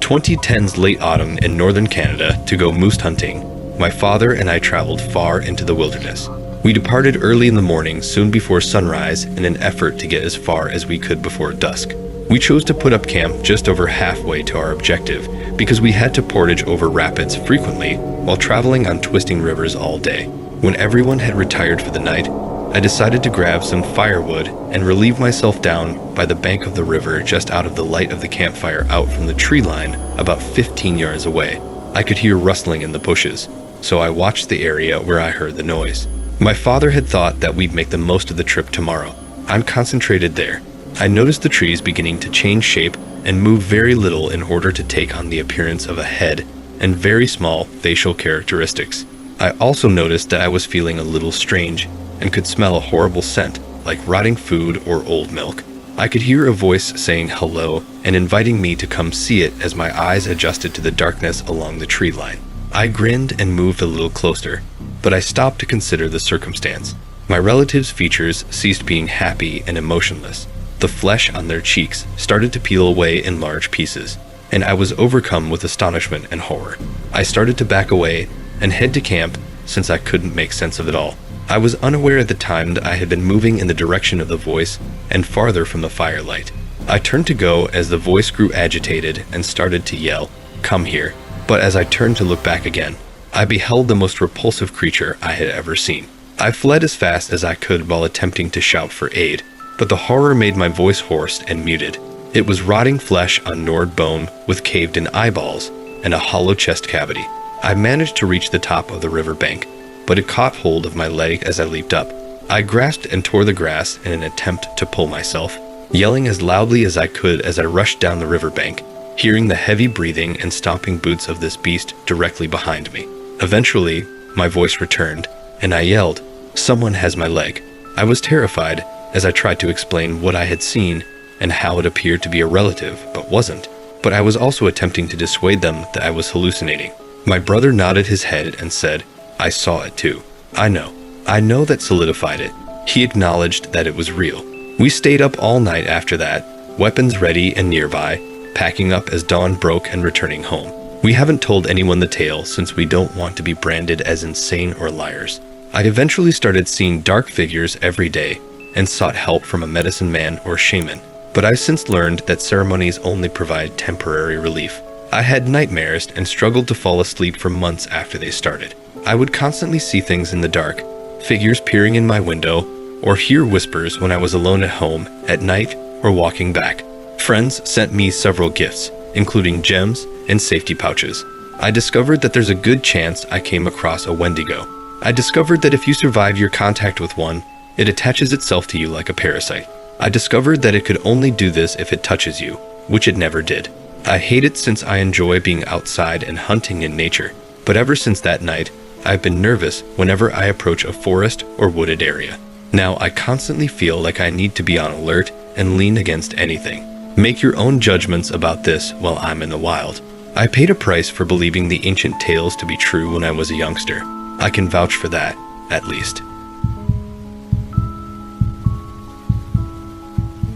2010's late autumn in northern Canada to go moose hunting. My father and I traveled far into the wilderness. We departed early in the morning, soon before sunrise, in an effort to get as far as we could before dusk. We chose to put up camp just over halfway to our objective because we had to portage over rapids frequently while traveling on twisting rivers all day. When everyone had retired for the night, I decided to grab some firewood and relieve myself down by the bank of the river just out of the light of the campfire out from the tree line about 15 yards away. I could hear rustling in the bushes, so I watched the area where I heard the noise. My father had thought that we'd make the most of the trip tomorrow. I'm concentrated there. I noticed the trees beginning to change shape and move very little in order to take on the appearance of a head and very small facial characteristics. I also noticed that I was feeling a little strange and could smell a horrible scent, like rotting food or old milk. I could hear a voice saying hello and inviting me to come see it as my eyes adjusted to the darkness along the tree line. I grinned and moved a little closer, but I stopped to consider the circumstance. My relatives' features ceased being happy and emotionless. The flesh on their cheeks started to peel away in large pieces, and I was overcome with astonishment and horror. I started to back away and head to camp since I couldn't make sense of it all. I was unaware at the time that I had been moving in the direction of the voice and farther from the firelight. I turned to go as the voice grew agitated and started to yell, "Come here." But as I turned to look back again, I beheld the most repulsive creature I had ever seen. I fled as fast as I could while attempting to shout for aid, but the horror made my voice hoarse and muted. It was rotting flesh on gnawed bone with caved-in eyeballs and a hollow chest cavity. I managed to reach the top of the river bank, but it caught hold of my leg as I leaped up. I grasped and tore the grass in an attempt to pull myself, yelling as loudly as I could as I rushed down the riverbank, hearing the heavy breathing and stomping boots of this beast directly behind me. Eventually, my voice returned, and I yelled, "Someone has my leg." I was terrified as I tried to explain what I had seen and how it appeared to be a relative, but wasn't. But I was also attempting to dissuade them that I was hallucinating. My brother nodded his head and said, "I saw it too." I know that solidified it. He acknowledged that it was real. We stayed up all night after that, weapons ready and nearby, packing up as dawn broke and returning home. We haven't told anyone the tale since we don't want to be branded as insane or liars. I eventually started seeing dark figures every day and sought help from a medicine man or shaman, but I've since learned that ceremonies only provide temporary relief. I had nightmares and struggled to fall asleep for months after they started. I would constantly see things in the dark, figures peering in my window, or hear whispers when I was alone at home, at night, or walking back. Friends sent me several gifts, including gems and safety pouches. I discovered that there's a good chance I came across a Wendigo. I discovered that if you survive your contact with one, it attaches itself to you like a parasite. I discovered that it could only do this if it touches you, which it never did. I hate it since I enjoy being outside and hunting in nature, but ever since that night, I've been nervous whenever I approach a forest or wooded area. Now I constantly feel like I need to be on alert and lean against anything. Make your own judgments about this while I'm in the wild. I paid a price for believing the ancient tales to be true when I was a youngster. I can vouch for that, at least.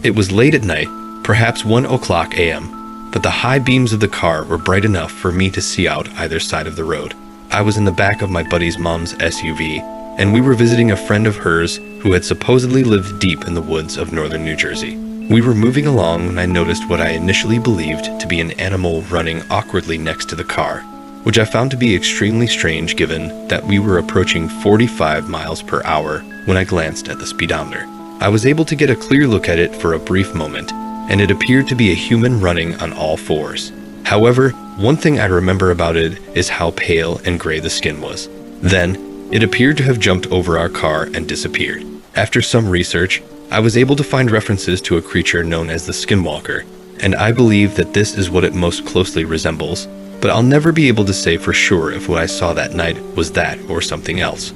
It was late at night, perhaps 1:00 a.m., but the high beams of the car were bright enough for me to see out either side of the road. I was in the back of my buddy's mom's SUV, and we were visiting a friend of hers who had supposedly lived deep in the woods of northern New Jersey. We were moving along when I noticed what I initially believed to be an animal running awkwardly next to the car, which I found to be extremely strange given that we were approaching 45 miles per hour when I glanced at the speedometer. I was able to get a clear look at it for a brief moment, and it appeared to be a human running on all fours. However, one thing I remember about it is how pale and gray the skin was. Then, it appeared to have jumped over our car and disappeared. After some research, I was able to find references to a creature known as the Skinwalker, and I believe that this is what it most closely resembles, but I'll never be able to say for sure if what I saw that night was that or something else.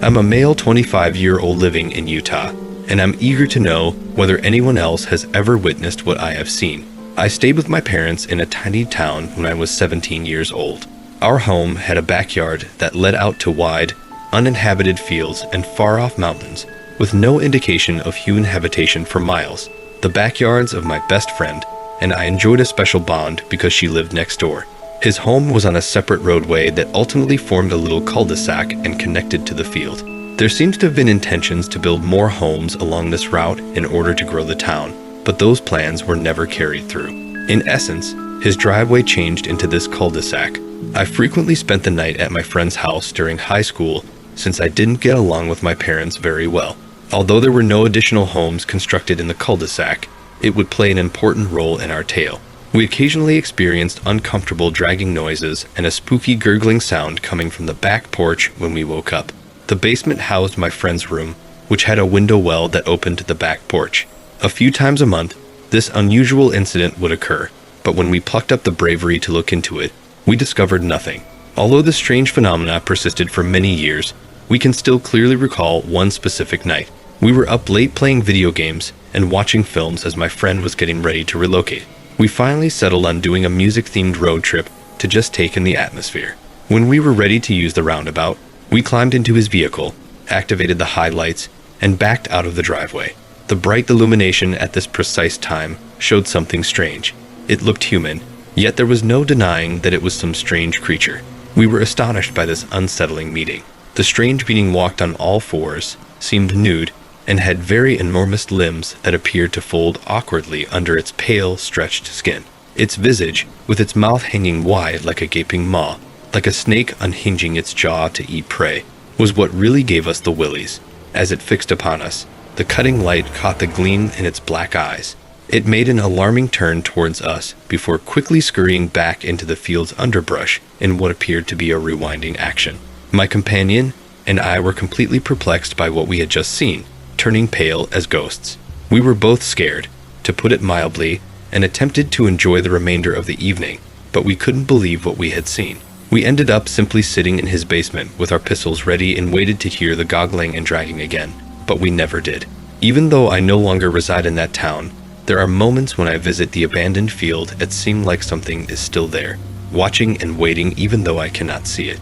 I'm a male 25-year-old living in Utah, and I'm eager to know whether anyone else has ever witnessed what I have seen. I stayed with my parents in a tiny town when I was 17 years old. Our home had a backyard that led out to wide, uninhabited fields and far-off mountains, with no indication of human habitation for miles. the backyards of my best friend, and I enjoyed a special bond because she lived next door. His home was on a separate roadway that ultimately formed a little cul-de-sac and connected to the field. There seems to have been intentions to build more homes along this route in order to grow the town, but those plans were never carried through. In essence, his driveway changed into this cul-de-sac. I frequently spent the night at my friend's house during high school since I didn't get along with my parents very well. Although there were no additional homes constructed in the cul-de-sac, it would play an important role in our tale. We occasionally experienced uncomfortable dragging noises and a spooky gurgling sound coming from the back porch when we woke up. The basement housed my friend's room, which had a window well that opened to the back porch. A few times a month, this unusual incident would occur, but when we plucked up the bravery to look into it, we discovered nothing. Although the strange phenomena persisted for many years, we can still clearly recall one specific night. We were up late playing video games and watching films as my friend was getting ready to relocate. We finally settled on doing a music-themed road trip to just take in the atmosphere. When we were ready to use the roundabout, we climbed into his vehicle, activated the high lights, and backed out of the driveway. The bright illumination at this precise time showed something strange. It looked human, yet there was no denying that it was some strange creature. We were astonished by this unsettling meeting. The strange being walked on all fours, seemed nude, and had very enormous limbs that appeared to fold awkwardly under its pale, stretched skin. Its visage, with its mouth hanging wide like a gaping maw, like a snake unhinging its jaw to eat prey, was what really gave us the willies. As it fixed upon us, the cutting light caught the gleam in its black eyes. It made an alarming turn towards us before quickly scurrying back into the field's underbrush in what appeared to be a rewinding action. My companion and I were completely perplexed by what we had just seen, turning pale as ghosts. We were both scared, to put it mildly, and attempted to enjoy the remainder of the evening, but we couldn't believe what we had seen. We ended up simply sitting in his basement with our pistols ready and waited to hear the goggling and dragging again, but we never did. Even though I no longer reside in that town, there are moments when I visit the abandoned field it seems like something is still there, watching and waiting even though I cannot see it.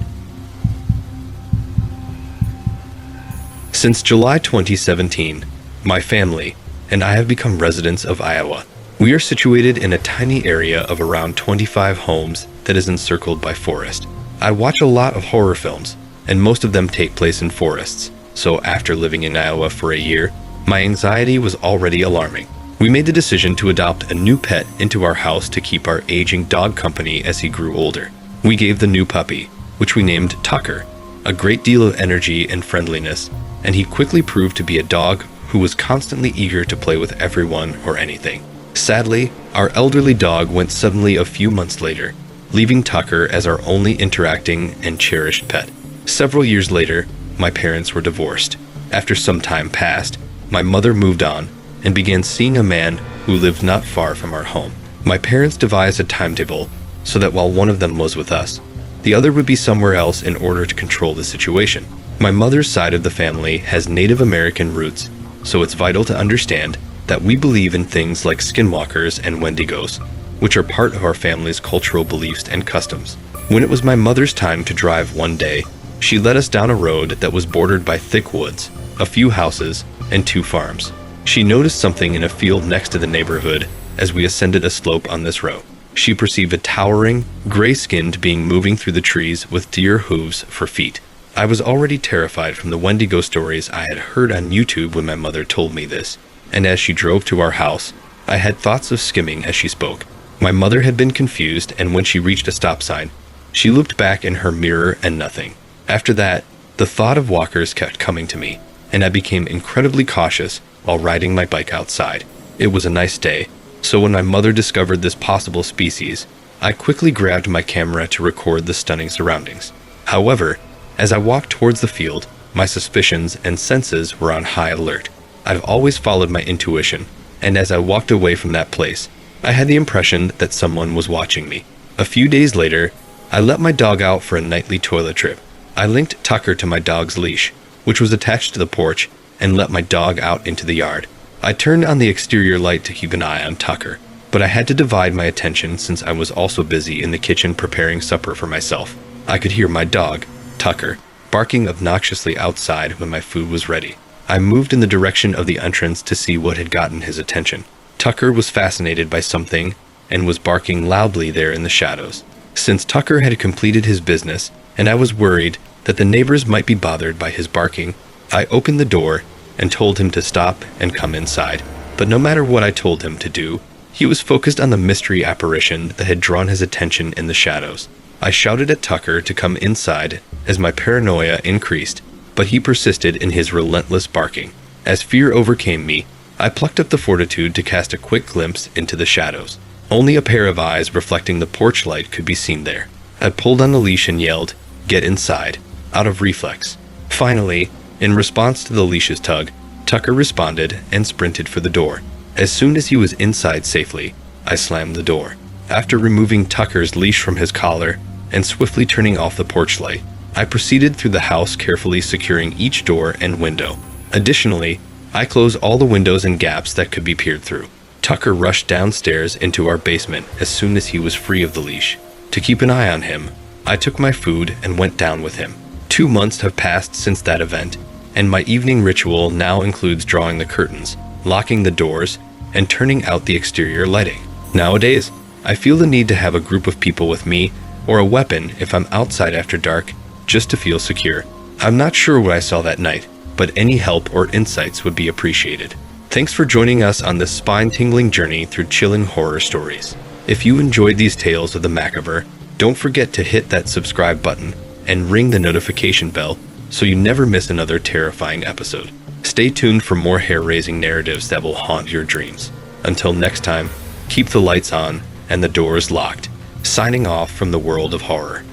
Since July 2017, my family and I have become residents of Iowa. We are situated in a tiny area of around 25 homes that is encircled by forest. I watch a lot of horror films, and most of them take place in forests, so after living in Iowa for a year, my anxiety was already alarming. We made the decision to adopt a new pet into our house to keep our aging dog company as he grew older. We gave the new puppy, which we named Tucker, a great deal of energy and friendliness, and he quickly proved to be a dog who was constantly eager to play with everyone or anything. Sadly, our elderly dog went suddenly a few months later, leaving Tucker as our only interacting and cherished pet. Several years later, my parents were divorced. After some time passed, my mother moved on and began seeing a man who lived not far from our home. My parents devised a timetable so that while one of them was with us, the other would be somewhere else in order to control the situation. My mother's side of the family has Native American roots, so it's vital to understand that we believe in things like skinwalkers and Wendigos, which are part of our family's cultural beliefs and customs. When it was my mother's time to drive one day, she led us down a road that was bordered by thick woods, a few houses, and 2 farms. She noticed something in a field next to the neighborhood as we ascended a slope on this road. She perceived a towering, gray-skinned being moving through the trees with deer hooves for feet. I was already terrified from the Wendigo stories I had heard on YouTube when my mother told me this, and as she drove to our house, I had thoughts of skimming as she spoke. My mother had been confused, and when she reached a stop sign, she looked back in her mirror and nothing. After that, the thought of walkers kept coming to me, and I became incredibly cautious while riding my bike outside. It was a nice day, so when my mother discovered this possible species, I quickly grabbed my camera to record the stunning surroundings. However, as I walked towards the field, my suspicions and senses were on high alert. I've always followed my intuition, and as I walked away from that place, I had the impression that someone was watching me. A few days later, I let my dog out for a nightly toilet trip. I linked Tucker to my dog's leash, which was attached to the porch, and let my dog out into the yard. I turned on the exterior light to keep an eye on Tucker, but I had to divide my attention since I was also busy in the kitchen preparing supper for myself. I could hear my dog, Tucker, barking obnoxiously outside when my food was ready. I moved in the direction of the entrance to see what had gotten his attention. Tucker was fascinated by something and was barking loudly there in the shadows. Since Tucker had completed his business and I was worried that the neighbors might be bothered by his barking, I opened the door and told him to stop and come inside. But no matter what I told him to do, he was focused on the mystery apparition that had drawn his attention in the shadows. I shouted at Tucker to come inside as my paranoia increased, but he persisted in his relentless barking. As fear overcame me, I plucked up the fortitude to cast a quick glimpse into the shadows. Only a pair of eyes reflecting the porch light could be seen there. I pulled on the leash and yelled, "Get inside," out of reflex. Finally, in response to the leash's tug, Tucker responded and sprinted for the door. As soon as he was inside safely, I slammed the door. After removing Tucker's leash from his collar and swiftly turning off the porch light, I proceeded through the house, carefully securing each door and window. Additionally, I closed all the windows and gaps that could be peered through. Tucker rushed downstairs into our basement as soon as he was free of the leash. To keep an eye on him, I took my food and went down with him. 2 months have passed since that event, and my evening ritual now includes drawing the curtains, locking the doors, and turning out the exterior lighting. Nowadays, I feel the need to have a group of people with me, or a weapon if I'm outside after dark, just to feel secure. I'm not sure what I saw that night, but any help or insights would be appreciated. Thanks for joining us on this spine-tingling journey through chilling horror stories. If you enjoyed these tales of the macabre, don't forget to hit that subscribe button and ring the notification bell so you never miss another terrifying episode. Stay tuned for more hair-raising narratives that will haunt your dreams. Until next time, keep the lights on and the doors locked. Signing off from the world of horror.